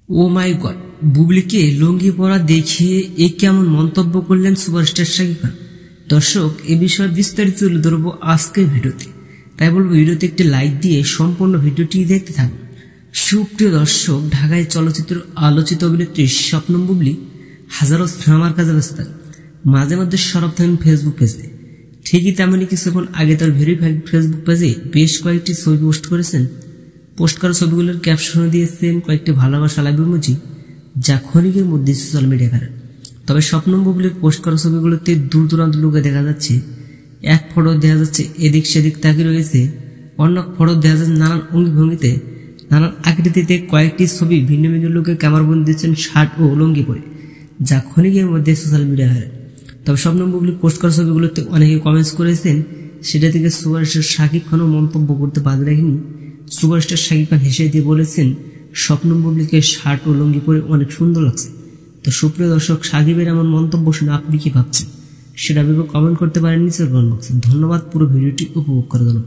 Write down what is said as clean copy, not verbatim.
ও মাই god, বুবলিকে লুঙ্গি পরা দেখিয়ে এ কেমন মন্তব্য করলেন সুপারস্টার শাকিব খান। দর্শক, এ বিষয়ে বিস্তারিত তুলে ধরবো আজকের ভিডিওতে, তাই বলবো ভিডিওতে একটি লাইক দিয়ে সম্পূর্ণ ভিডিওটি দেখতে থাকুন। সুপ্রিয় দর্শক, ঢাকায় চলচ্চিত্র আলোচিত অভিনেত্রী শবনম বুবলি হাজারো সিনেমার কাজে ব্যস্ত থাকেন, মাঝে মধ্যে সরব থাকেন ফেসবুক পেজে। ঠিকই তেমনই কিছুক্ষণ আগে তার ভেরিফাইড ফেসবুক পেজে বেশ কয়েকটি ছবি পোস্ট করেছেন। পোস্ট করা ছবিগুলোর ক্যাপশনে দিয়েছেন কয়েকটি ভালোবাসা লাইভ ইমোজি, যা ক্ষণিকের মধ্যে সোশ্যাল মিডিয়া করে। তবে শবনম বুবলির পোস্ট করা ছবিগুলোতে দূর দূরান্ত লোকে দেখা যাচ্ছে। এক ফটো দেখা যাচ্ছে এদিক সেদিক তাকিয়ে রয়েছে, অন্য ফটো দেখা যাচ্ছে নানান অঙ্গি ভঙ্গিতে, নানান আকৃতিতে কয়েকটি ছবি ভিন্ন ভিন্ন লোকে ক্যামেরাবন্দি দিচ্ছেন শার্ট ও লুঙ্গি পরে, যা ক্ষণিকের মধ্যে সোশ্যাল মিডিয়া হয়। তবে শবনম বুবলির পোস্ট করা ছবিগুলোতে অনেকে কমেন্টস করেছেন, সেটা থেকে সুপারস্টার শাকিব খানও মন্তব্য করতে বাদ রাখেনি। সুপারস্টার শাকিব খান হেসে দিয়ে বলেছেন, শবনম বুবলিকে শার্ট ও লুঙ্গি পরে অনেক সুন্দর লাগছে। তো সুপ্রিয় দর্শক, শাকিবের এমন মন্তব্য শুনে আপনি কি ভাবছেন সেটা ভেবে কমেন্ট করতে পারেন নিচের কমেন্ট বক্সে। ধন্যবাদ পুরো ভিডিওটি উপভোগ করার জন্য।